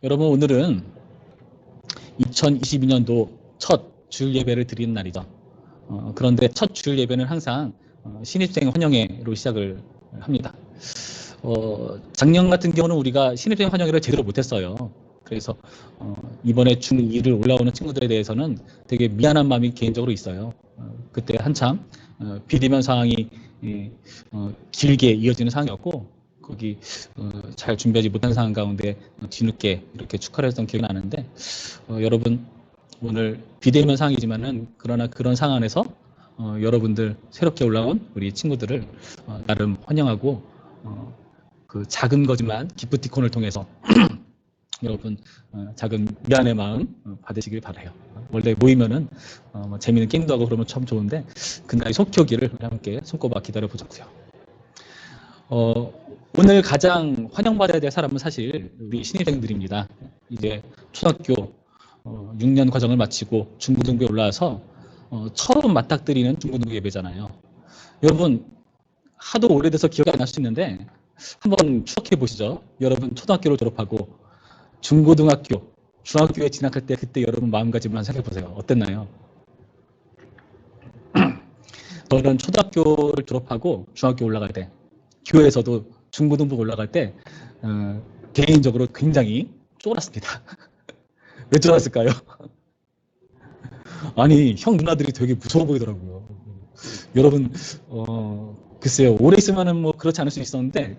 여러분, 오늘은 2022년도 첫 주일 예배를 드리는 날이죠. 그런데 첫 주일 예배는 항상 신입생 환영회로 시작을 합니다. 작년 같은 경우는 우리가 신입생 환영회를 제대로 못했어요. 그래서 이번에 중2를 올라오는 친구들에 대해서는 되게 미안한 마음이 개인적으로 있어요. 그때 한참 비대면 상황이 길게 이어지는 상황이었고, 거기 잘 준비하지 못한 상황 가운데 뒤늦게 이렇게 축하를 했던 기억이 나는데, 여러분, 오늘 비대면 상황이지만은 그러나 그런 상황 안에서 여러분들 새롭게 올라온 우리 친구들을 나름 환영하고, 그 작은 거지만 기프티콘을 통해서 여러분 작은 미안의 마음 받으시길 바라요. 원래 모이면은 뭐 재미있는 게임도 하고 그러면 참 좋은데, 그날이 속히 오기를 우리 함께 손꼽아 기다려 보자고요. 오늘 가장 환영받아야 될 사람은 사실 우리 신입생들입니다. 이제 초등학교 6년 과정을 마치고 중고등부에 올라와서 처음 맞닥뜨리는 중고등부 예배잖아요. 여러분, 하도 오래돼서 기억이 안 날 수 있는데 한번 추억해 보시죠. 여러분 초등학교를 졸업하고 중고등학교, 중학교에 진학할 때 그때 여러분 마음가짐을 한번 생각해 보세요. 어땠나요? 저는 초등학교를 졸업하고 중학교 올라갈 때, 교회에서도 중고등부 올라갈 때 개인적으로 굉장히 쫄았습니다. 왜 쫄았을까요? 아니, 형 누나들이 되게 무서워 보이더라고요. 여러분, 글쎄요, 오래 있으면은 뭐 그렇지 않을 수 있었는데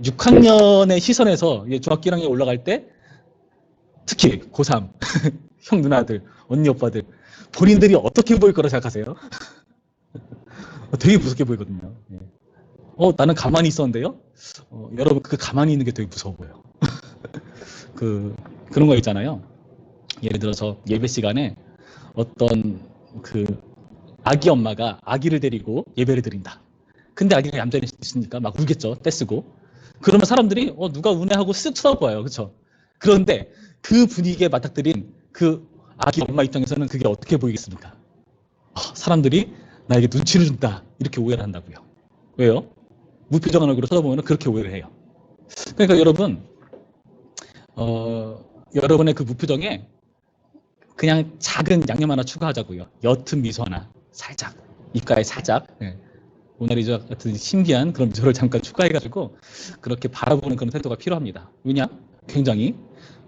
6학년의 시선에서 중학교 1학년 올라갈 때, 특히 고3 형 누나들, 언니 오빠들, 본인들이 어떻게 보일 거라 생각하세요? 되게 무섭게 보이거든요. 나는 가만히 있었는데요. 여러분, 그 가만히 있는 게 되게 무서워 보여요. 그런 거 있잖아요. 예를 들어서 예배 시간에 어떤 그 아기 엄마가 아기를 데리고 예배를 드린다. 근데 아기가 얌전히 있으니까 막 울겠죠. 떼쓰고. 그러면 사람들이 누가 우네 하고 쓱 쳐다봐요. 그렇죠? 그런데 그 분위기에 맞닥뜨린 그 아기 엄마 입장에서는 그게 어떻게 보이겠습니까? 사람들이 나에게 눈치를 준다, 이렇게 오해를 한다고요. 왜요? 무표정한 얼굴로 쳐다보면 그렇게 오해를 해요. 그러니까 여러분, 여러분의 그 무표정에 그냥 작은 양념 하나 추가하자고요. 옅은 미소 하나, 살짝, 입가에 살짝, 모나리자 같은 신기한 그런 미소를 잠깐 추가해가지고 그렇게 바라보는 그런 태도가 필요합니다. 왜냐? 굉장히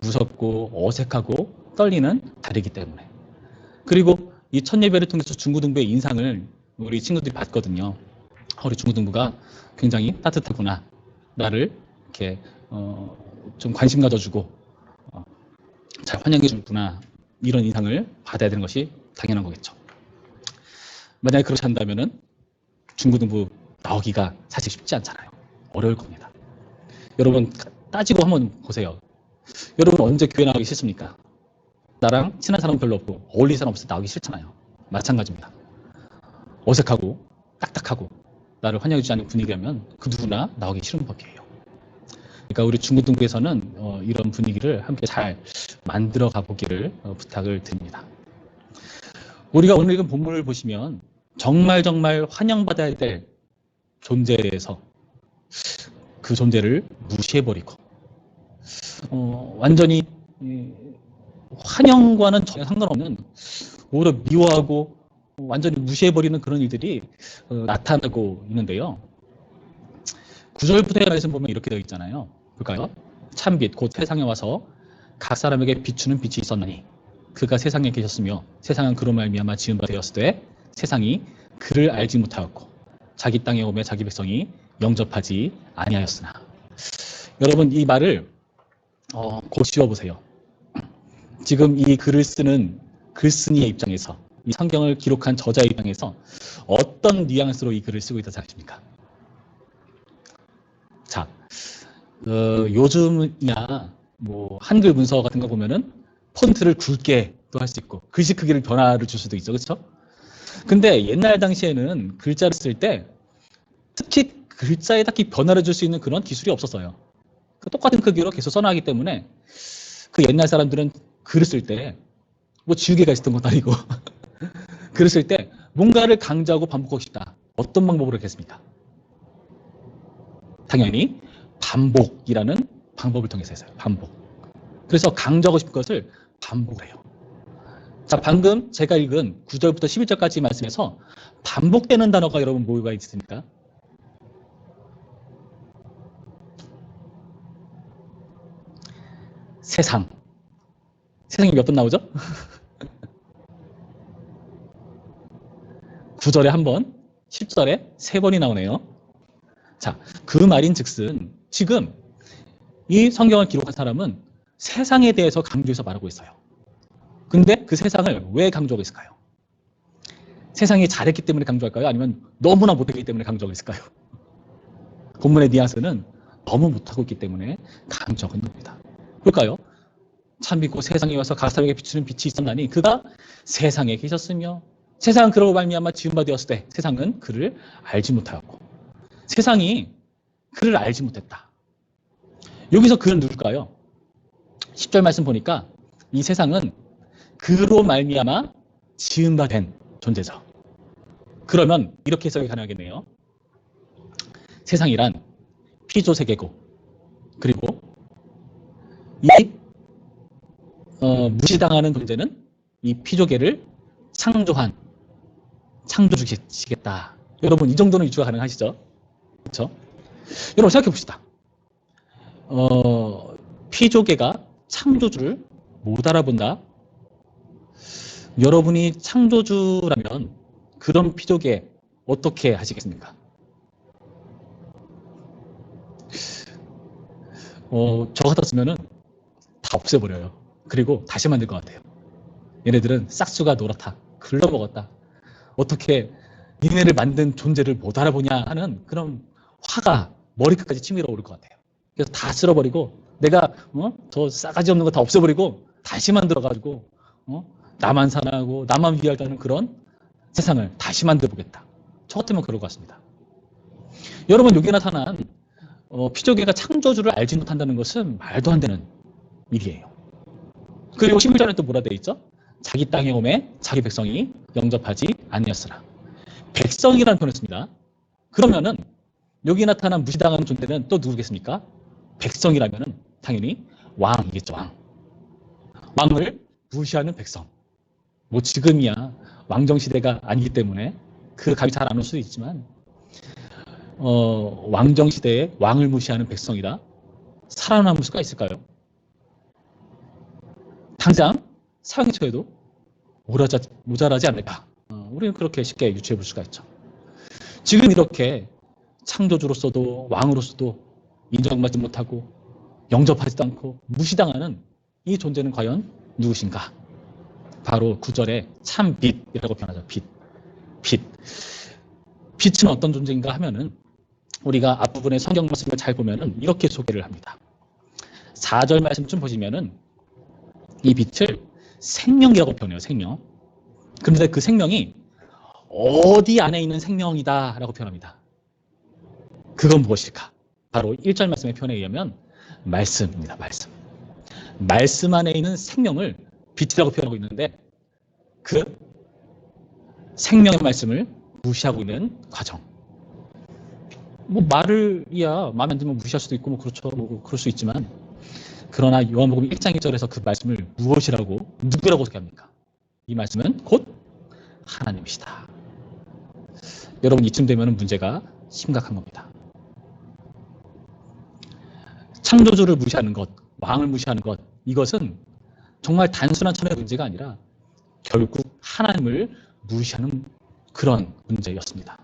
무섭고 어색하고 떨리는 자리이기 때문에. 그리고 이 첫 예배를 통해서 중고등부의 인상을 우리 친구들이 봤거든요. 우리 중고등부가 굉장히 따뜻하구나, 나를 이렇게 좀 관심 가져주고 잘 환영해 주구나, 이런 인상을 받아야 되는 것이 당연한 거겠죠. 만약에 그렇지 않다면은 중고등부 나오기가 사실 쉽지 않잖아요. 어려울 겁니다. 여러분, 따지고 한번 보세요. 여러분, 언제 교회 나가기 싫습니까? 나랑 친한 사람 별로 없고 어울리는 사람 없을 때 나오기 싫잖아요. 마찬가지입니다. 어색하고 딱딱하고 나를 환영해주지 않는 분위기라면 그 누구나 나오기 싫은 법이에요. 그러니까 우리 중고등부에서는 이런 분위기를 함께 잘 만들어 가보기를 부탁을 드립니다. 우리가 오늘 읽은 본문을 보시면 정말 환영받아야 될 존재에 대해서 그 존재를 무시해버리고 완전히 환영과는 전혀 상관없는, 오히려 미워하고 완전히 무시해버리는 그런 일들이 나타나고 있는데요. 9절부터의 말씀 보면 이렇게 되어 있잖아요. 볼까요? 참빛 곧 세상에 와서 각 사람에게 비추는 빛이 있었나니 그가 세상에 계셨으며 세상은 그로 말미암아 지은 바 되었으되 세상이 그를 알지 못하였고 자기 땅에 오매 자기 백성이 영접하지 아니하였으나. 여러분, 이 말을 곧 씌워보세요. 지금 이 글을 쓰는 글쓴이의 입장에서, 이 성경을 기록한 저자의 입장에서 어떤 뉘앙스로 이 글을 쓰고 있다고 생각하십니까? 자, 요즘이야 뭐 한글 문서 같은 거 보면은 폰트를 굵게 또 할 수 있고 글씨 크기를 변화를 줄 수도 있죠, 그렇죠? 근데 옛날 당시에는 글자를 쓸 때 특히 글자에 딱히 변화를 줄 수 있는 그런 기술이 없었어요. 똑같은 크기로 계속 써나가기 때문에 그 옛날 사람들은 글을 쓸 때 뭐 지우개가 있었던 것도 아니고 글을 쓸 때 뭔가를 강조하고 반복하고 싶다. 어떤 방법으로 했겠습니까? 당연히 반복이라는 방법을 통해서 했어요. 반복. 그래서 강조하고 싶은 것을 반복을 해요. 자, 방금 제가 읽은 9절부터 11절까지 말씀에서 반복되는 단어가 여러분 뭐가 있습니까? 세상. 세상이 몇 번 나오죠? 9절에 한 번, 10절에 3번이 나오네요. 자, 그 말인 즉슨 지금 이 성경을 기록한 사람은 세상에 대해서 강조해서 말하고 있어요. 근데 그 세상을 왜 강조하고 있을까요? 세상이 잘했기 때문에 강조할까요? 아니면 너무나 못했기 때문에 강조하고 있을까요? 본문의 뉘앙스는 너무 못하고 있기 때문에 강조하고 있는 겁니다. 그럴까요? 참 믿고 세상에 와서 각 사람에게 비추는 빛이 있었나니 그가 세상에 계셨으며 세상은 그로 말미암아 지은 바 되었을 때 세상은 그를 알지 못하였고 세상이 그를 알지 못했다. 여기서 그는 누굴까요? 10절 말씀 보니까 이 세상은 그로 말미암아 지은 바 된 존재죠. 그러면 이렇게 해석이 가능하겠네요. 세상이란 피조 세계고 그리고 이 무시당하는 존재는 이 피조계를 창조한 창조주시겠다. 여러분 이 정도는 유추가 가능하시죠? 그렇죠? 여러분 생각해 봅시다. 피조계가 창조주를 못 알아본다. 여러분이 창조주라면 그런 피조계 어떻게 하시겠습니까? 저 같았으면은 다 없애버려요. 그리고 다시 만들 것 같아요. 얘네들은 싹수가 노랗다. 글러먹었다. 어떻게 니네를 만든 존재를 못 알아보냐 하는 그런 화가 머리끝까지 치밀어 오를 것 같아요. 그래서 다 쓸어버리고 내가 저 싸가지 없는 거 다 없애버리고 다시 만들어가지고 나만 사랑하고 나만 위하다는 그런 세상을 다시 만들어보겠다. 저 같으면 그럴 것 같습니다. 여러분 여기 나타난 피조계가 창조주를 알지 못한다는 것은 말도 안 되는 일이에요. 그리고 11절에 또 뭐라 되어 있죠? 자기 땅에 오매 자기 백성이 영접하지 아니었으나. 백성이라는 표현을 씁니다. 그러면은 여기 나타난 무시당하는 존재는 또 누구겠습니까? 백성이라면은 당연히 왕이겠죠. 왕을 무시하는 백성. 뭐 지금이야 왕정시대가 아니기 때문에 그 감이 잘 안 올 수도 있지만 왕정시대에 왕을 무시하는 백성이라 살아남을 수가 있을까요? 당장 사형처에도 모자라지 않을까. 우리는 그렇게 쉽게 유추해 볼 수가 있죠. 지금 이렇게 창조주로서도 왕으로서도 인정받지 못하고 영접하지도 않고 무시당하는 이 존재는 과연 누구신가? 바로 9절에 참 빛이라고 표현하죠. 빛. 빛은 어떤 존재인가 하면은 우리가 앞부분의 성경 말씀을 잘 보면은 이렇게 소개를 합니다. 4절 말씀 좀 보시면은 이 빛을 생명이라고 표현해요. 생명. 그런데 그 생명이 어디 안에 있는 생명이다 라고 표현합니다. 그건 무엇일까? 바로 1절 말씀의 표현에 의하면 말씀입니다. 말씀 안에 있는 생명을 빛이라고 표현하고 있는데 그 생명의 말씀을 무시하고 있는 과정. 뭐 말을야 마음에 안 들면 무시할 수도 있고 뭐 그렇죠. 뭐 그럴 수 있지만 그러나 요한복음 1장 1절에서 그 말씀을 무엇이라고 누구라고 소개합니까? 이 말씀은 곧 하나님이시다. 여러분 이쯤 되면 문제가 심각한 겁니다. 창조주를 무시하는 것, 왕을 무시하는 것, 이것은 정말 단순한 천의 문제가 아니라 결국 하나님을 무시하는 그런 문제였습니다.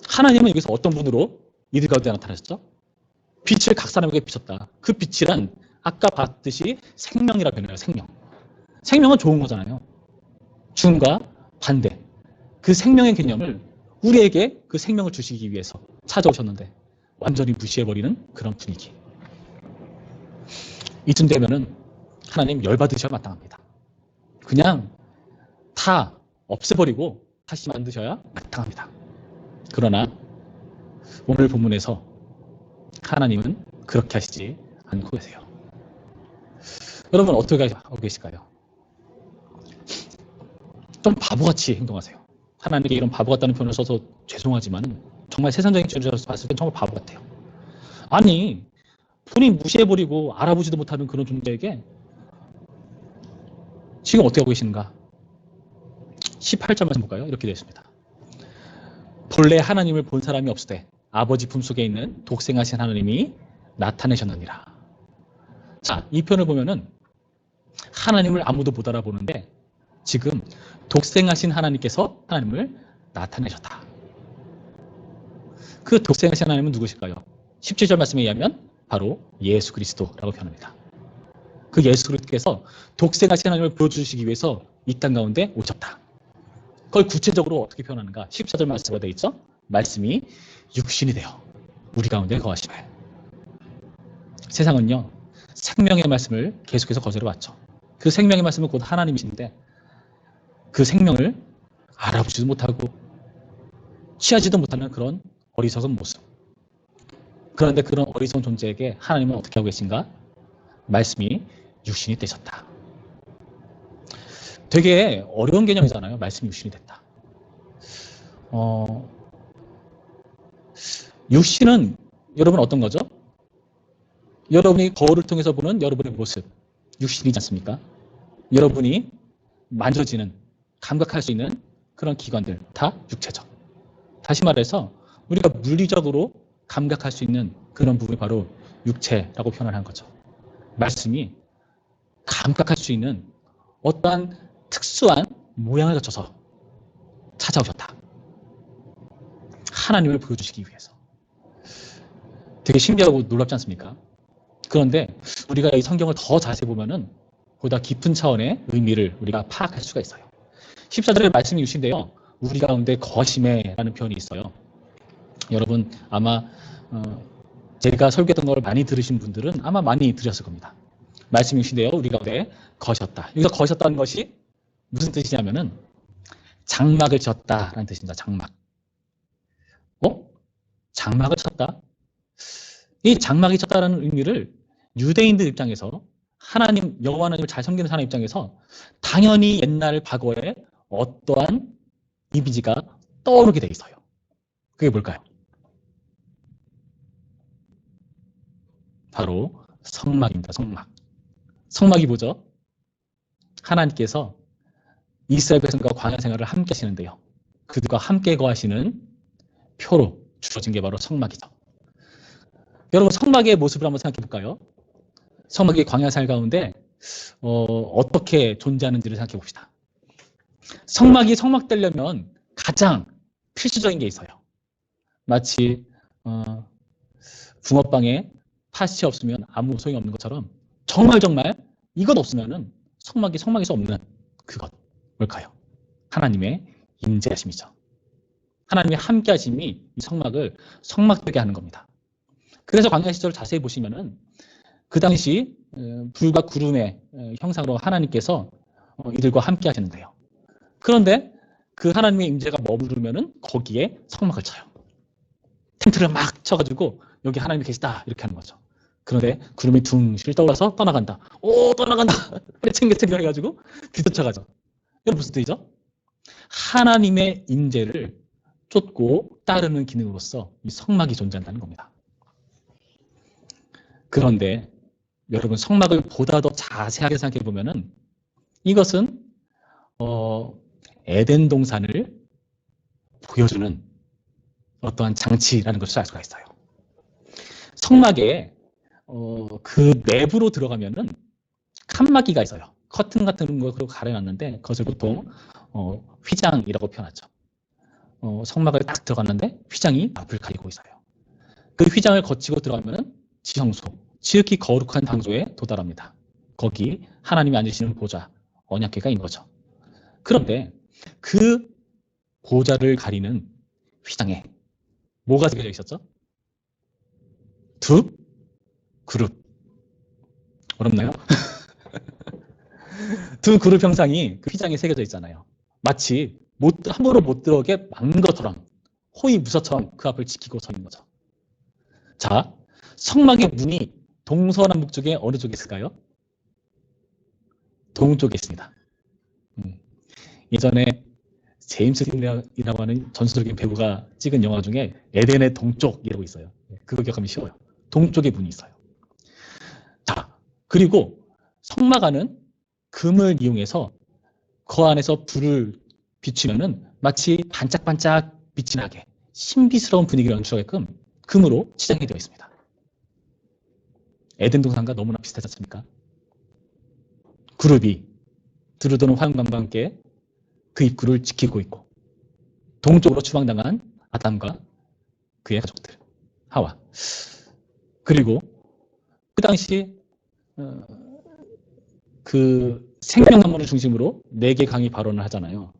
하나님은 여기서 어떤 분으로 이들 가운데 나타나셨죠? 빛을 각 사람에게 비쳤다. 그 빛이란 아까 봤듯이 생명이라 표현해요. 생명은 좋은 거잖아요. 죽음과 반대. 그 생명의 개념을 우리에게 그 생명을 주시기 위해서 찾아오셨는데 완전히 무시해버리는 그런 분위기. 이쯤 되면은 하나님 열받으셔야 마땅합니다. 그냥 다 없애버리고 다시 만드셔야 마땅합니다. 그러나 오늘 본문에서 하나님은 그렇게 하시지 않고 계세요. 여러분 어떻게 하고 계실까요? 좀 바보같이 행동하세요. 하나님께 이런 바보 같다는 표현을 써서 죄송하지만 정말 세상적인 기준으로 봤을 때 정말 바보 같아요. 아니 본인 무시해버리고 알아보지도 못하는 그런 존재에게 지금 어떻게 하고 계시는가? 18절 말씀 볼까요? 이렇게 되어 있습니다. 본래 하나님을 본 사람이 없으되 아버지 품속에 있는 독생하신 하나님이 나타내셨느니라. 자, 이 편을 보면은 하나님을 아무도 못 알아보는데 지금 독생하신 하나님께서 하나님을 나타내셨다. 그 독생하신 하나님은 누구실까요? 17절 말씀에 의하면 바로 예수 그리스도라고 표현합니다. 그 예수 그리스도께서 독생하신 하나님을 보여주시기 위해서 이 땅 가운데 오셨다. 그걸 구체적으로 어떻게 표현하는가? 14절 말씀에 되어 있죠? 말씀이 육신이 되어 우리 가운데 거하시매. 세상은요, 생명의 말씀을 계속해서 거절해왔죠. 그 생명의 말씀은 곧 하나님이신데 그 생명을 알아보지도 못하고 취하지도 못하는 그런 어리석은 모습. 그런데 그런 어리석은 존재에게 하나님은 어떻게 하고 계신가? 말씀이 육신이 되셨다. 되게 어려운 개념이잖아요. 말씀이 육신이 됐다. 육신은 여러분 어떤 거죠? 여러분이 거울을 통해서 보는 여러분의 모습, 육신이지 않습니까? 여러분이 만져지는, 감각할 수 있는 그런 기관들, 다 육체죠. 다시 말해서 우리가 물리적으로 감각할 수 있는 그런 부분이 바로 육체라고 표현하는 거죠. 말씀이 감각할 수 있는 어떠한 특수한 모양을 갖춰서 찾아오셨다. 하나님을 보여주시기 위해서. 되게 신기하고 놀랍지 않습니까? 그런데 우리가 이 성경을 더 자세히 보면은 보다 깊은 차원의 의미를 우리가 파악할 수가 있어요. 14절의 말씀이 주신데요. 우리 가운데 거심에라는 표현이 있어요. 여러분 아마 제가 설교했던 걸 많이 들으신 분들은 아마 많이 들으셨을 겁니다. 말씀이 주신데요. 우리 가운데 거셨다. 여기서 거셨다는 것이 무슨 뜻이냐면은 장막을 쳤다라는 뜻입니다. 장막. 장막을 쳤다? 이 장막이 쳤다라는 의미를 유대인들 입장에서 하나님, 여호와 하나님을 잘 섬기는 사람 입장에서 당연히 옛날 과거에 어떠한 이미지가 떠오르게 돼 있어요. 그게 뭘까요? 바로 성막입니다. 성막. 성막이 뭐죠? 하나님께서 이스라엘 백성과 광야 생활을 함께 하시는데요. 그들과 함께 거하시는 표로 주어진 게 바로 성막이죠. 여러분 성막의 모습을 한번 생각해 볼까요? 성막이 광야 생활 가운데 어떻게 존재하는지를 생각해 봅시다. 성막이 성막되려면 가장 필수적인 게 있어요. 마치 붕어빵에 팥이 없으면 아무 소용이 없는 것처럼 정말 이것 없으면은 성막이 성막에서 없는 그것 뭘까요? 하나님의 임재하심이죠. 하나님의 함께하심이 이 성막을 성막되게 하는 겁니다. 그래서 광야 시절을 자세히 보시면은 그 당시 불과 구름의 형상으로 하나님께서 이들과 함께 하시는데요. 그런데 그 하나님의 임재가 머무르면은 거기에 성막을 쳐요. 텐트를 막 쳐가지고 여기 하나님이 계시다 이렇게 하는 거죠. 그런데 구름이 둥실 떠올라서 떠나간다. 떠나간다. 빨리 챙겨 해가지고 뒤쫓아가죠. 이건 무슨 뜻이죠? 하나님의 임재를 쫓고 따르는 기능으로서 이 성막이 존재한다는 겁니다. 그런데 여러분 성막을 보다 더 자세하게 생각해 보면은 이것은 에덴 동산을 보여주는 어떠한 장치라는 것을 알 수가 있어요. 성막에 그 내부로 들어가면은 칸막이가 있어요. 커튼 같은 거 그리고 가려놨는데 그것을 보통 휘장이라고 표현하죠. 성막을 딱 들어갔는데 휘장이 앞을 가리고 있어요. 그 휘장을 거치고 들어가면은 지성소, 지극히 거룩한 장소에 도달합니다. 거기 하나님이 앉으시는 보좌, 언약궤가 있는 거죠. 그런데 그 보좌를 가리는 휘장에 뭐가 새겨져 있었죠? 두 그룹. 어렵나요? 두 그룹 형상이 그 휘장에 새겨져 있잖아요. 마치 함부로 못 들어오게 막는 것처럼 호위무사처럼 그 앞을 지키고 서 있는 거죠. 자, 성막의 문이 동서남북 쪽에 어느 쪽에 있을까요? 동쪽에 있습니다. 예전에 제임스 딘이라고 하는 전설적인 배우가 찍은 영화 중에 에덴의 동쪽이라고 있어요. 그거 기억하면 쉬워요. 동쪽에 문이 있어요. 그리고 성막 안은 금을 이용해서 그 안에서 불을 비추면은 마치 반짝반짝 빛이 나게 신비스러운 분위기를 연출하게끔 금으로 치장이 되어 있습니다. 에덴 동산과 너무나 비슷하지 않습니까? 그룹이 두루도는 화염광과 함께 그 입구를 지키고 있고 동쪽으로 추방당한 아담과 그의 가족들, 하와. 그리고 그 당시 그 생명나무를 중심으로 4개 강이 발원을 하잖아요.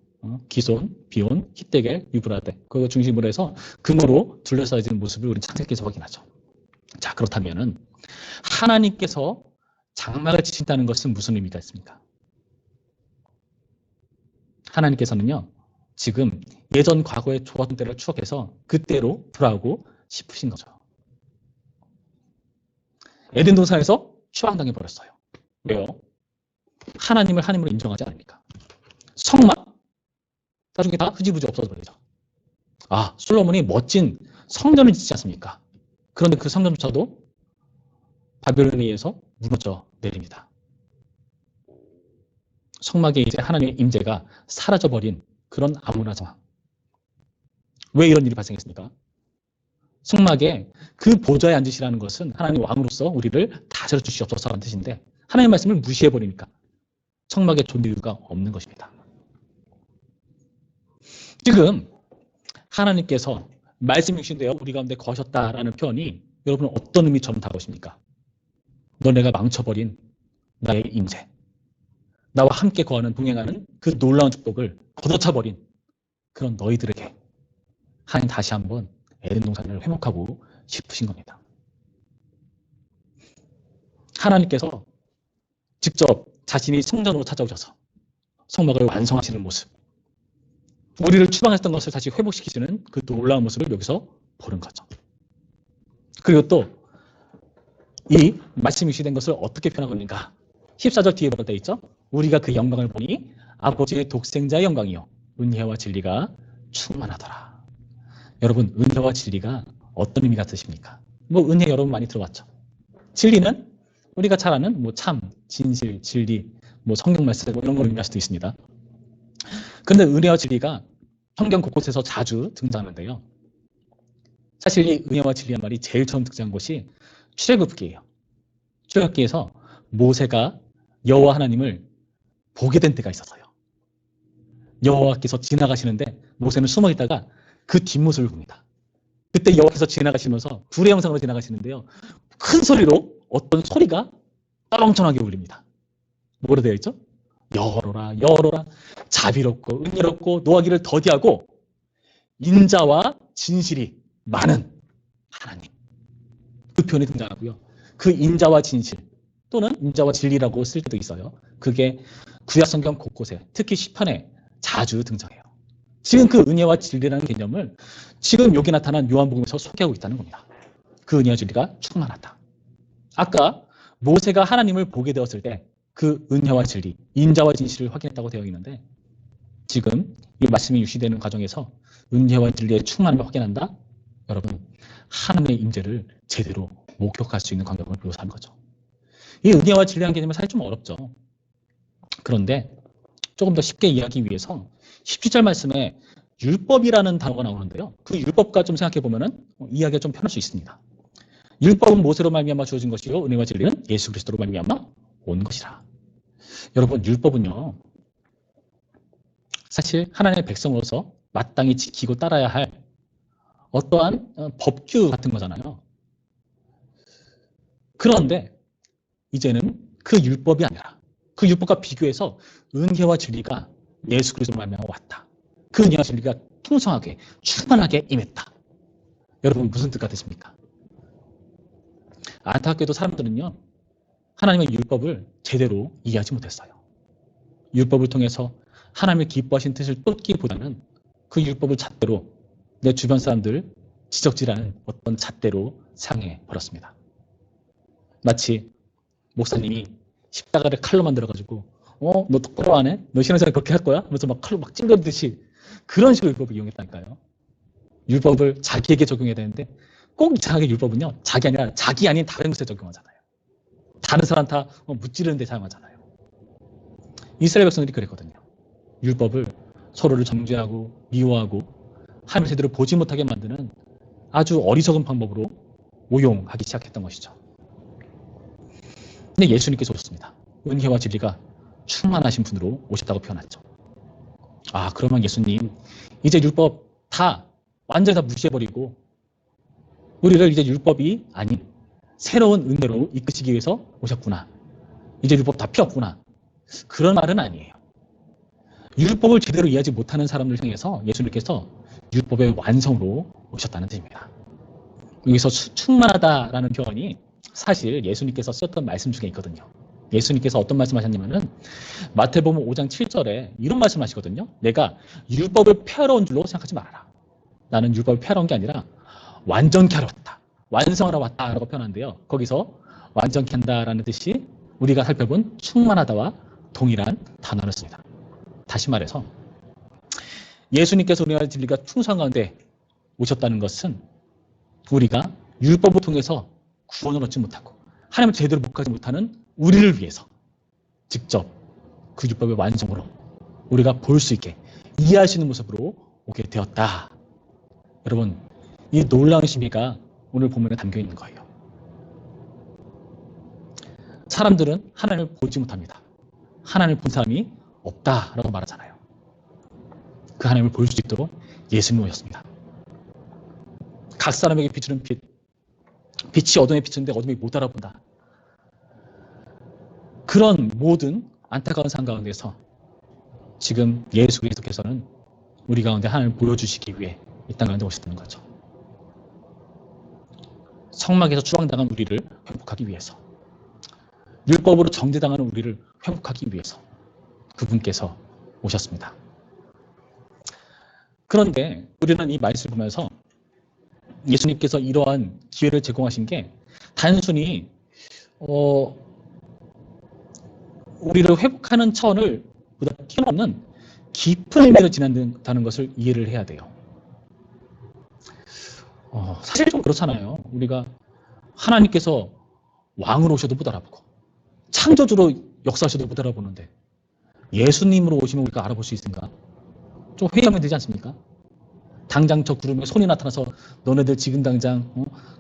기손, 비온, 히데겔, 유브라데. 그거 중심으로 해서 금으로 둘러싸여진 모습을 우리는 창세기에서 확인하죠. 자, 그렇다면은 하나님께서 장막을 지킨다는 것은 무슨 의미가 있습니까? 하나님께서는요, 지금 예전 과거의 좋았던 때를 추억해서 그때로 돌아오고 싶으신 거죠. 에덴 동산에서 추방당해 버렸어요. 왜요? 하나님을 하나님으로 인정하지 않으니까. 성막 나중에 다 흐지부지 없어져 버리죠. 아, 솔로몬이 멋진 성전을 짓지 않습니까? 그런데 그 성전조차도 바벨론에 의해서 무너져 내립니다. 성막에 이제 하나님의 임재가 사라져버린 그런 암울한 상황. 왜 이런 일이 발생했습니까? 성막에 그 보좌에 앉으시라는 것은 하나님 왕으로서 우리를 다스려 주시옵소서라는 뜻인데 하나님의 말씀을 무시해버리니까 성막에 존재 이유가 없는 것입니다. 지금 하나님께서 말씀 육신되어 우리 가운데 거셨다라는 표현이 여러분은 어떤 의미처럼 다가오십니까? 너네가 망쳐버린 나의 임재, 나와 함께 거하는 동행하는 그 놀라운 축복을 걷어차버린 그런 너희들에게 하나님 다시 한번 에덴 동산을 회복하고 싶으신 겁니다. 하나님께서 직접 자신이 성전으로 찾아오셔서 성막을 완성하시는 모습, 우리를 추방했던 것을 다시 회복시키시는 그 놀라운 모습을 여기서 보는 거죠. 그리고 또 이 말씀이 유시된 것을 어떻게 표현하고 있는가? 14절 뒤에 뭐가 되어 있죠? 우리가 그 영광을 보니 아버지의 독생자의 영광이요 은혜와 진리가 충만하더라. 여러분, 은혜와 진리가 어떤 의미가 드십니까? 뭐 은혜 여러분 많이 들어봤죠. 진리는 우리가 잘 아는 뭐 참, 진실, 진리, 뭐 성경 말씀 뭐 이런 걸 의미할 수도 있습니다. 그런데 은혜와 진리가 성경 곳곳에서 자주 등장하는데요. 사실 이 은혜와 진리란 말이 제일 처음 등장한 곳이 출애굽기예요. 출애굽기에서 모세가 여호와 하나님을 보게 된 때가 있었어요. 여호와께서 지나가시는데 모세는 숨어 있다가 그 뒷모습을 봅니다. 그때 여호와께서 지나가시면서 불의 형상으로 지나가시는데요. 큰 소리로 어떤 소리가 떠렁청하게 울립니다. 뭐로 되어 있죠? 여호로라 여호로라 자비롭고 은혜롭고 노하기를 더디하고 인자와 진실이 많은 하나님. 그 표현이 등장하고요. 그 인자와 진실 또는 인자와 진리라고 쓸 때도 있어요. 그게 구약성경 곳곳에 특히 시편에 자주 등장해요. 지금 그 은혜와 진리라는 개념을 지금 여기 나타난 요한복음에서 소개하고 있다는 겁니다. 그 은혜와 진리가 충만하다. 아까 모세가 하나님을 보게 되었을 때 그 은혜와 진리, 인자와 진실을 확인했다고 되어 있는데 지금 이 말씀이 유시되는 과정에서 은혜와 진리의 충만함을 확인한다? 여러분, 하나님의 임재를 제대로 목격할 수 있는 광경을 묘사하는 거죠. 이 은혜와 진리라는 개념은 사실 좀 어렵죠. 그런데 조금 더 쉽게 이해하기 위해서 17절 말씀에 율법이라는 단어가 나오는데요. 그 율법과 좀 생각해 보면은 이해하기가 좀 편할 수 있습니다. 율법은 모세로 말미암아 주어진 것이요 은혜와 진리는 예수 그리스도로 말미암아 온 것이라. 여러분, 율법은요 사실 하나님의 백성으로서 마땅히 지키고 따라야 할 어떠한 법규 같은 거잖아요. 그런데 이제는 그 율법이 아니라 그 율법과 비교해서 은혜와 진리가 예수 그리스도로 말미암아 왔다. 그 은혜와 진리가 풍성하게 충만하게 임했다. 여러분, 무슨 뜻 같으십니까? 안타깝게도 사람들은요 하나님의 율법을 제대로 이해하지 못했어요. 율법을 통해서 하나님의 기뻐하신 뜻을 쫓기보다는 그 율법을 잣대로 내 주변 사람들 지적질하는 어떤 잣대로 사용해 버렸습니다. 마치 목사님이 십자가를 칼로 만들어가지고 너 똑바로 안 해? 너 신앙생활 그렇게 할 거야? 그래서 막 칼로 막 찔러듯이 그런 식으로 율법을 이용했다니까요. 율법을 자기에게 적용해야 되는데 꼭 이상하게 율법은요 자기 아니라 자기 아닌 다른 것에 적용하잖아요. 다른 사람 다 무찌르는 데 사용하잖아요. 이스라엘 백성들이 그랬거든요. 율법을 서로를 정죄하고 미워하고 하나님을 제대로 보지 못하게 만드는 아주 어리석은 방법으로 오용하기 시작했던 것이죠. 근데 예수님께서 오셨습니다. 은혜와 진리가 충만하신 분으로 오셨다고 표현하죠. 아, 그러면 예수님 이제 율법 다 완전히 다 무시해버리고 우리를 이제 율법이 아닌 새로운 은혜로 이끄시기 위해서 오셨구나. 이제 율법 다 필요 없구나. 그런 말은 아니에요. 율법을 제대로 이해하지 못하는 사람들 향해서 예수님께서 율법의 완성으로 오셨다는 뜻입니다. 여기서 충만하다라는 표현이 사실 예수님께서 썼던 말씀 중에 있거든요. 예수님께서 어떤 말씀하셨냐면은 마태복음 5장 7절에 이런 말씀하시거든요. 내가 율법을 폐하러 온 줄로 생각하지 말아라. 나는 율법을 폐하러 온 게 아니라 완전케 하러 왔다. 완성하러 왔다라고 표현하는데요. 거기서 완전케 한다라는 뜻이 우리가 살펴본 충만하다와 동일한 단어를 씁니다. 다시 말해서 예수님께서 우리와 진리가 충성한 가운데 오셨다는 것은 우리가 율법을 통해서 구원을 얻지 못하고 하나님을 제대로 못 가지 못하는 우리를 위해서 직접 그 율법의 완성으로 우리가 볼 수 있게 이해할 수 있는 모습으로 오게 되었다. 여러분, 이 놀라운 심의가 오늘 본문에 담겨 있는 거예요. 사람들은 하나님을 보지 못합니다. 하나님을 본 사람이 없다라고 말하잖아요. 그 하나님을 볼 수 있도록 예수님이 오셨습니다. 각 사람에게 비추는 빛, 빛이 어둠에 비추는데 어둠이 못 알아본다. 그런 모든 안타까운 상황 가운데서 지금 예수 그리스도께서는 우리 가운데 하나님을 보여주시기 위해 이 땅 가운데 오셨다는 거죠. 성막에서 추방당한 우리를 회복하기 위해서, 율법으로 정죄당하는 우리를 회복하기 위해서 그분께서 오셨습니다. 그런데 우리는 이 말씀을 보면서 예수님께서 이러한 기회를 제공하신 게 단순히 우리를 회복하는 차원을 보다 뛰어넘는 깊은 의미를 지닌다는 것을 이해를 해야 돼요. 사실 좀 그렇잖아요. 우리가 하나님께서 왕으로 오셔도 못 알아보고 창조주로 역사하셔도 못 알아보는데 예수님으로 오시면 우리가 알아볼 수 있을까? 좀 회의하면 되지 않습니까? 당장 저 구름에 손이 나타나서 너네들 지금 당장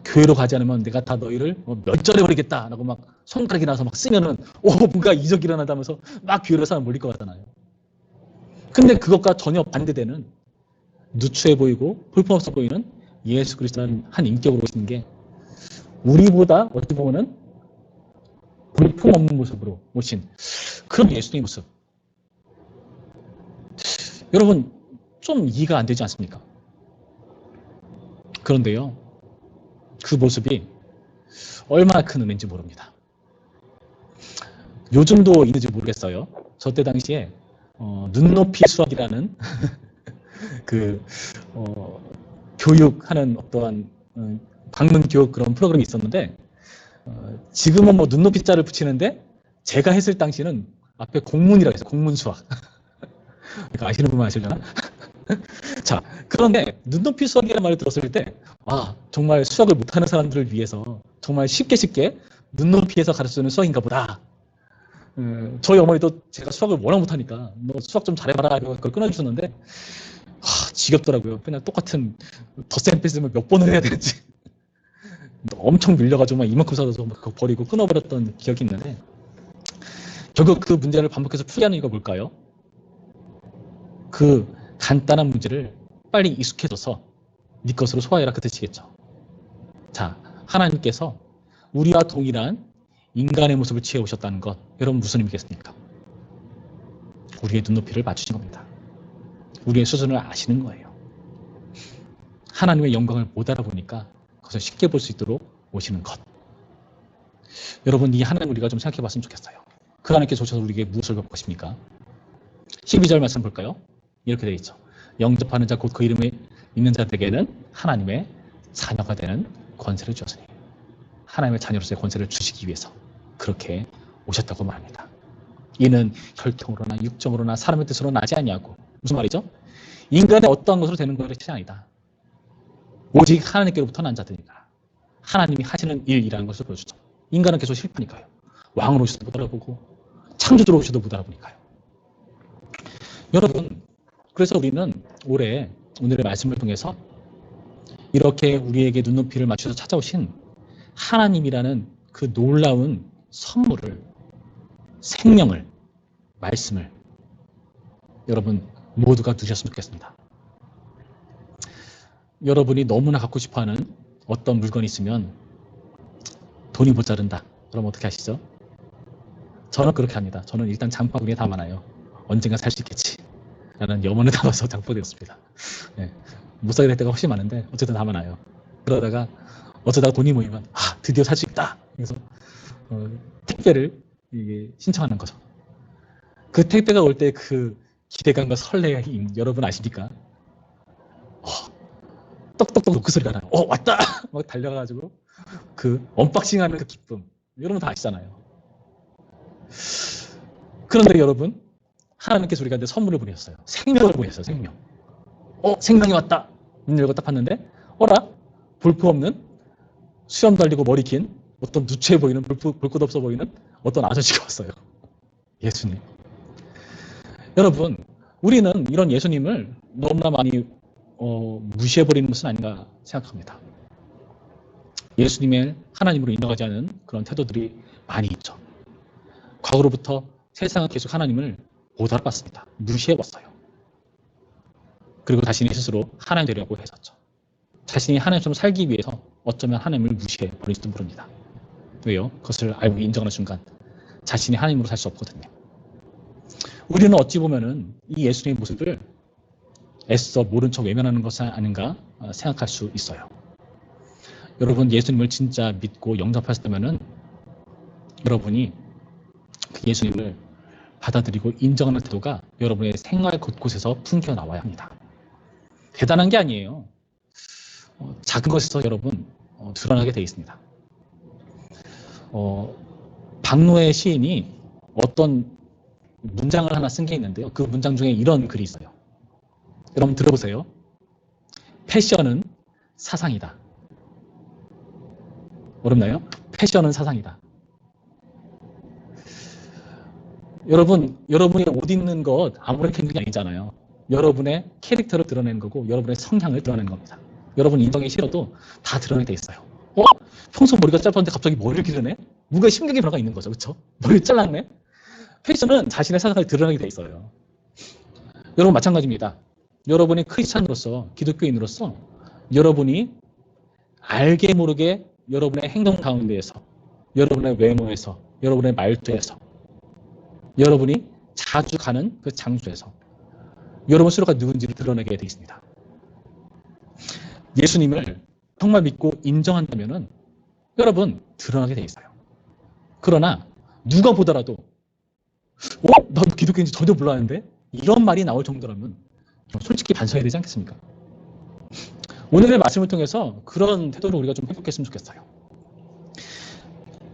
교회로 가지 않으면 내가 다 너희를 몇 절에 버리겠다 라고 막 손가락이 나서 막 쓰면은 뭔가 이적이 일어나다면서 막 교회로 사람 몰릴 것 같잖아요. 근데 그것과 전혀 반대되는 누추해 보이고 볼품없어 보이는 예수 그리스도라는 한 인격으로 오시는 게 우리보다 어찌 보면은 볼품없는 모습으로 오신 그런 예수님의 모습. 여러분 좀 이해가 안 되지 않습니까? 그런데요, 그 모습이 얼마나 큰 은혜인지 모릅니다. 요즘도 있는지 모르겠어요. 저 때 당시에 눈높이 수학이라는 교육하는 어떠한 방문 교육 그런 프로그램이 있었는데 지금은 뭐 눈높이 자를 붙이는데 제가 했을 당시는 앞에 공문이라고 해서 공문 수학. 그러니까 아시는 분만 아시려나? 자, 그런데 눈높이 수학이라는 말을 들었을 때 정말 수학을 못하는 사람들을 위해서 정말 쉽게 눈높이에서 가르쳐주는 수학인가 보다. 저희 어머니도 제가 수학을 워낙 못하니까 너 수학 좀 잘해봐라 이러고 그걸 끊어주셨는데 지겹더라고요. 그냥 똑같은 덧셈 뺐으면 몇 번을 해야 되는지 엄청 밀려가지고 막 이만큼 사서 막 그거 버리고 끊어버렸던 기억이 있는데 결국 그 문제를 반복해서 풀게 하는 이유가 뭘까요? 그 간단한 문제를 빨리 익숙해져서 네 것으로 소화해라 그 뜻이겠죠. 자, 하나님께서 우리와 동일한 인간의 모습을 취해 오셨다는 것, 여러분 무슨 의미겠습니까? 우리의 눈높이를 맞추신 겁니다. 우리의 수준을 아시는 거예요. 하나님의 영광을 못 알아보니까 그것을 쉽게 볼 수 있도록 오시는 것. 여러분 이 하나님 우리가 좀 생각해 봤으면 좋겠어요. 그 하나님께서 오셔서 우리에게 무엇을 베풀 것입니까? 12절 말씀 볼까요? 이렇게 되어 있죠. 영접하는 자 곧 그 이름에 있는 자들에게는 하나님의 자녀가 되는 권세를 주었으니 하나님의 자녀로서의 권세를 주시기 위해서 그렇게 오셨다고 말합니다. 이는 혈통으로나 육정으로나 사람의 뜻으로 나지 아니하고 무슨 말이죠? 인간의 어떠한 것으로 되는 것이 아니다. 오직 하나님께로부터 난 자들이니까 하나님이 하시는 일이라는 것을 보여주죠. 인간은 계속 실패니까요. 왕으로 오셔도 못 알아보고 창조주로 오셔도 못 알아보니까요. 여러분, 그래서 우리는 올해 오늘의 말씀을 통해서 이렇게 우리에게 눈높이를 맞춰서 찾아오신 하나님이라는 그 놀라운 선물을, 생명을, 말씀을 여러분 모두가 누셨으면 좋겠습니다. 여러분이 너무나 갖고 싶어하는 어떤 물건이 있으면 돈이 모자른다. 그럼 어떻게 하시죠? 저는 그렇게 합니다. 저는 일단 장바구니에 담아놔요. 언젠가 살 수 있겠지 라는 염원을 담아서 장바구니였습니다. 네. 못 사게 될 때가 훨씬 많은데 어쨌든 담아놔요. 그러다가 어쩌다가 돈이 모이면 드디어 살 수 있다. 그래서 택배를 신청하는 거죠. 그 택배가 올 때 그 기대감과 설레임 여러분 아십니까? 떡떡떡 노크 소리가 나요. 왔다! 막 달려가가지고 그 언박싱하는 그 기쁨 여러분 다 아시잖아요. 그런데 여러분 하나님께서 우리가 선물을 보내셨어요. 생명을 보내셨어요. 생명. 생명이 왔다. 문 열고 딱 봤는데 어라? 볼품 없는 수염 달리고 머리 긴 어떤 누추해 보이는 볼 것 없어 보이는 어떤 아저씨가 왔어요. 예수님. 여러분 우리는 이런 예수님을 너무나 많이 무시해버리는 것은 아닌가 생각합니다. 예수님을 하나님으로 인정하지 않은 그런 태도들이 많이 있죠. 과거로부터 세상은 계속 하나님을 못 알아봤습니다. 무시해왔어요. 그리고 자신이 스스로 하나님 되려고 했었죠. 자신이 하나님처럼 살기 위해서 어쩌면 하나님을 무시해버릴지도 모릅니다. 왜요? 그것을 알고 인정하는 순간 자신이 하나님으로 살 수 없거든요. 우리는 어찌 보면은 이 예수님의 모습을 애써 모른 척 외면하는 것이 아닌가 생각할 수 있어요. 여러분 예수님을 진짜 믿고 영접하셨다면은 여러분이 그 예수님을 받아들이고 인정하는 태도가 여러분의 생활 곳곳에서 풍겨 나와야 합니다. 대단한 게 아니에요. 작은 것에서 여러분 드러나게 되어 있습니다. 박노의 시인이 어떤 문장을 하나 쓴 게 있는데요. 그 문장 중에 이런 글이 있어요. 여러분 들어보세요. 패션은 사상이다. 어렵나요? 패션은 사상이다. 여러분이 옷 입는 것 아무런 캐릭터가 아니잖아요. 여러분의 캐릭터를 드러내는 거고 여러분의 성향을 드러내는 겁니다. 여러분 인정이 싫어도 다 드러내게 돼 있어요. 평소 머리가 짧았는데 갑자기 머리를 기르네? 뭔가 심각한 변화가 있는 거죠. 그렇죠? 머리를 잘랐네? 패션은 자신의 사상을 드러내게 돼 있어요. 여러분 마찬가지입니다. 여러분이 크리스찬으로서 기독교인으로서 여러분이 알게 모르게 여러분의 행동 가운데에서 여러분의 외모에서 여러분의 말투에서 여러분이 자주 가는 그 장소에서 여러분 스스로가 누군지를 드러내게 되어 있습니다. 예수님을 정말 믿고 인정한다면은 여러분 드러나게 되어 있어요. 그러나 누가 보더라도 나도 기독교인지 전혀 몰랐는데 이런 말이 나올 정도라면 솔직히 반성해야 되지 않겠습니까? 오늘의 말씀을 통해서 그런 태도를 우리가 좀 회복했으면 좋겠어요.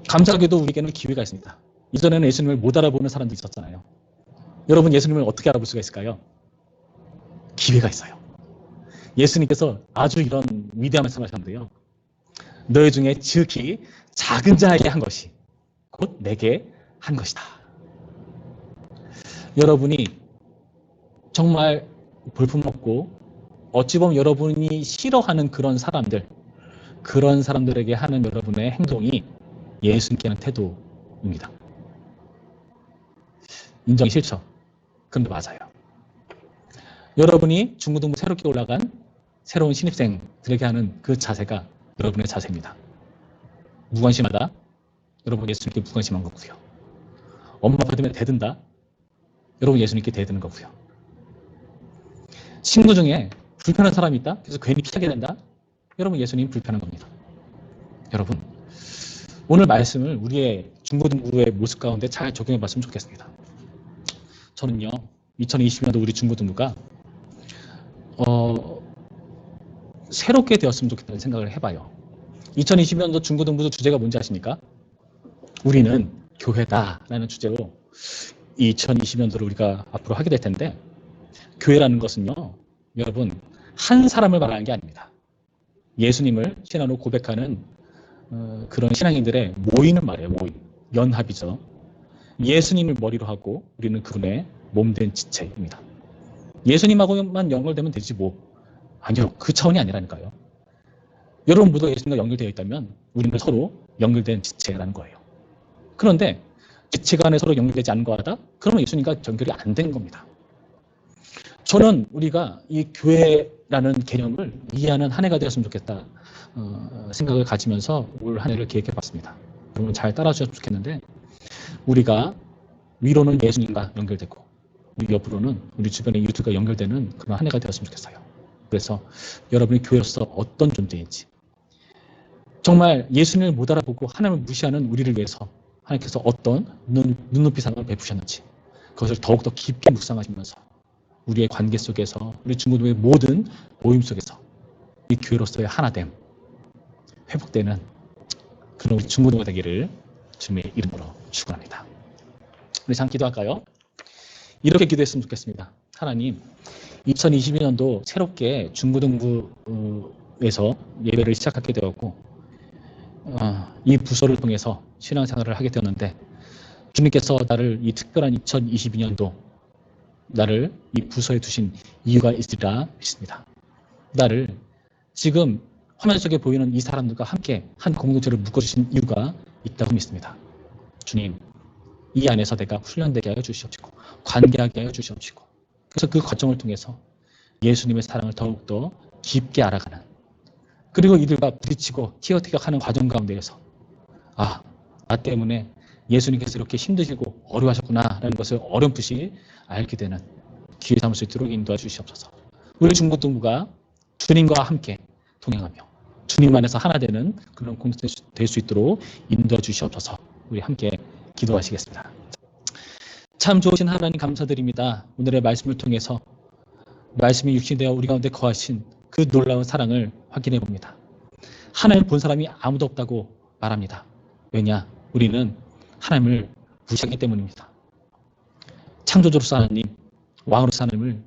감사하게도 우리에게는 기회가 있습니다. 이전에는 예수님을 못 알아보는 사람도 있었잖아요. 여러분 예수님을 어떻게 알아볼 수가 있을까요? 기회가 있어요. 예수님께서 아주 이런 위대한 말씀을 하셨는데요. 너희 중에 지극히 작은 자에게 한 것이 곧 내게 한 것이다. 여러분이 정말 볼품없고 어찌 보면 여러분이 싫어하는 그런 사람들에게 하는 여러분의 행동이 예수님께 하는 태도입니다. 인정이 싫죠? 그런데 맞아요. 여러분이 중고등부 새롭게 올라간 새로운 신입생들에게 하는 그 자세가 여러분의 자세입니다. 무관심하다? 여러분 예수님께 무관심한 거고요. 엄마 받으면 대든다? 여러분 예수님께 대드는 거고요. 친구 중에 불편한 사람이 있다? 그래서 괜히 피하게 된다? 여러분 예수님 불편한 겁니다. 여러분 오늘 말씀을 우리의 중고등부의 모습 가운데 잘 적용해 봤으면 좋겠습니다. 저는요 2020년도 우리 중고등부가 새롭게 되었으면 좋겠다는 생각을 해봐요. 2020년도 중고등부 주제가 뭔지 아십니까? 우리는 교회다라는 주제로 2020년도를 우리가 앞으로 하게 될 텐데 교회라는 것은요 여러분 한 사람을 말하는 게 아닙니다. 예수님을 신앙으로 고백하는 그런 신앙인들의 모임을 말해요. 모임. 연합이죠. 예수님을 머리로 하고 우리는 그분의 몸된 지체입니다. 예수님하고만 연결되면 되지 뭐. 아니요. 그 차원이 아니라니까요. 여러분 모두가 예수님과 연결되어 있다면 우리는 서로 연결된 지체라는 거예요. 그런데 지체 간에 서로 연결되지 않은 거하다? 그러면 예수님과 연결이 안 된 겁니다. 저는 우리가 이 교회라는 개념을 이해하는 한 해가 되었으면 좋겠다 생각을 가지면서 올 한 해를 계획해 봤습니다. 여러분 잘 따라주셨으면 좋겠는데, 우리가 위로는 예수님과 연결되고 우리 옆으로는 우리 주변의 이웃들과 연결되는 그런 한 해가 되었으면 좋겠어요. 그래서 여러분이 교회로서 어떤 존재인지, 정말 예수님을 못 알아보고 하나님을 무시하는 우리를 위해서 하나님께서 어떤 눈높이 사랑을 베푸셨는지 그것을 더욱더 깊게 묵상하시면서 우리의 관계 속에서, 우리 중고등의 모든 모임 속에서 이 교회로서의 하나됨, 회복되는 그런 우리 중고등가 되기를 주님의 이름으로 축원합니다. 우리 잠깐 기도할까요? 이렇게 기도했으면 좋겠습니다. 하나님, 2022년도 새롭게 중고등부에서 예배를 시작하게 되었고 이 부서를 통해서 신앙생활을 하게 되었는데, 주님께서 나를 이 특별한 2022년도 나를 이 부서에 두신 이유가 있으리라 믿습니다. 나를 지금 화면 속에 보이는 이 사람들과 함께 한 공동체를 묶어주신 이유가 있다고 믿습니다. 주님, 이 안에서 내가 훈련되게 하여 주시옵시고 관계하게 하여 주시옵시고, 그래서 그 과정을 통해서 예수님의 사랑을 더욱더 깊게 알아가는, 그리고 이들과 부딪히고 티격태격하는 과정 가운데에서 나 때문에 예수님께서 이렇게 힘드시고 어려워하셨구나라는 것을 어렴풋이 알게 되는 기회 삼을 수 있도록 인도해 주시옵소서. 우리 중고등부가 주님과 함께 동행하며 주님 안에서 하나 되는 그런 공동체 될 수 있도록 인도해 주시옵소서. 우리 함께 기도하시겠습니다. 참 좋으신 하나님 감사드립니다. 오늘의 말씀을 통해서 말씀이 육신되어 우리 가운데 거하신 그 놀라운 사랑을 확인해 봅니다. 하나님을 본 사람이 아무도 없다고 말합니다. 왜냐? 우리는 하나님을 무시하기 때문입니다. 창조주로서 하나님, 왕으로서 하나님을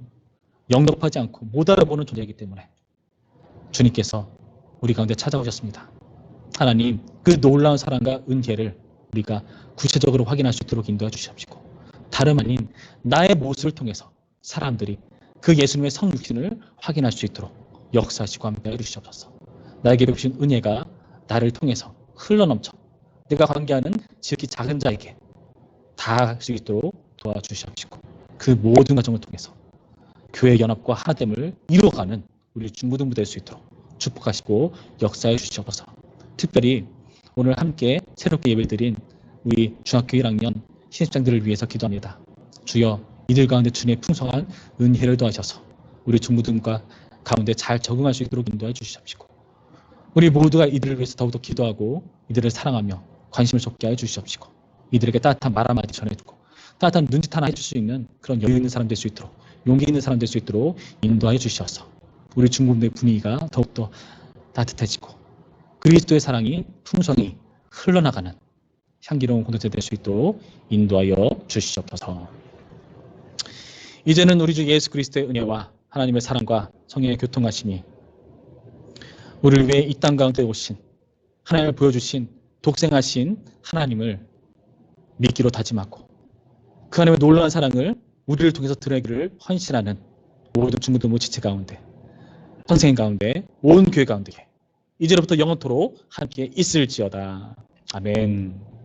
영접하지 않고 못 알아보는 존재이기 때문에 주님께서 우리 가운데 찾아오셨습니다. 하나님, 그 놀라운 사랑과 은혜를 우리가 구체적으로 확인할 수 있도록 인도해 주시옵시고, 다름 아닌 나의 모습을 통해서 사람들이 그 예수님의 성육신을 확인할 수 있도록 역사하시고 함께해 주시옵소서. 나에게 베푸신 은혜가 나를 통해서 흘러넘쳐 내가 관계하는 지극히 작은 자에게 닿을 수 있도록 도와주시옵시고, 그 모든 과정을 통해서 교회 연합과 하나됨을 이루어가는 우리 중고등부 될 수 있도록 축복하시고 역사해 주시옵소서. 특별히 오늘 함께 새롭게 예배드린 우리 중학교 1학년 신입생들을 위해서 기도합니다. 주여, 이들 가운데 주님의 풍성한 은혜를 더하셔서 우리 중고등과 가운데 잘 적응할 수 있도록 인도해 주시옵시고, 우리 모두가 이들을 위해서 더욱더 기도하고 이들을 사랑하며 관심을 쏟게 하여 주시옵시고, 이들에게 따뜻한 말 한마디 전해주고 따뜻한 눈짓 하나 해줄 수 있는 그런 여유 있는 사람 될 수 있도록, 용기 있는 사람 될 수 있도록 인도하여 주시옵소서. 우리 중고등부의 분위기가 더욱더 따뜻해지고 그리스도의 사랑이 풍성히 흘러나가는 향기로운 공동체 될 수 있도록 인도하여 주시옵소서. 이제는 우리 주 예수 그리스도의 은혜와 하나님의 사랑과 성령의 교통하심이 우리를 위해 이 땅 가운데 오신 하나님을 보여주신 독생하신 하나님을 믿기로 다짐하고 그 하나님의 놀라운 사랑을 우리를 통해서 드러내기를 헌신하는 모든 중고등부 지체 가운데, 선생님 가운데, 온 교회 가운데 이제로부터 영원토록 함께 있을지어다. 아멘.